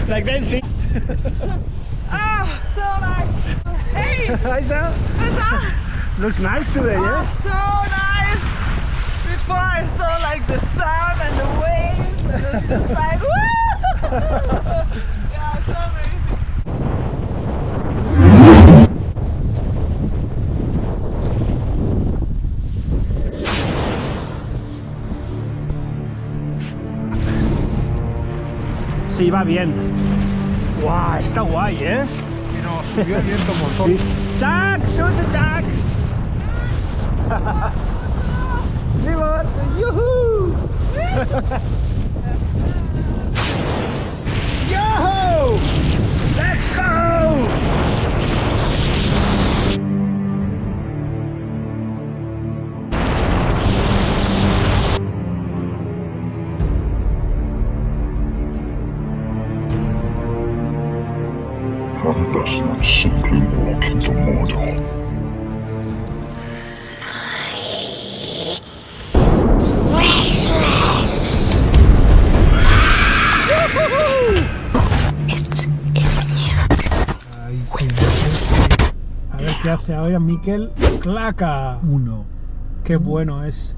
Like dancing. Oh, so nice. Hey! Hi, Sam. What's up? Looks nice today, yeah? Oh, so nice. Before I saw like the sun and the waves, and it's just like, woo! Yeah, so amazing. Sí, va bien. Guau, está guay, ¿eh? Sí, no, subió el viento un montón. Sí. Jack, there's a Jack. Limon, yoo-hoo! Yo! Let's go! One does not simply walk into Mordor. Ahí sí. A ver qué hace ahora Miquel. ¡Claca! 1. Qué bueno es.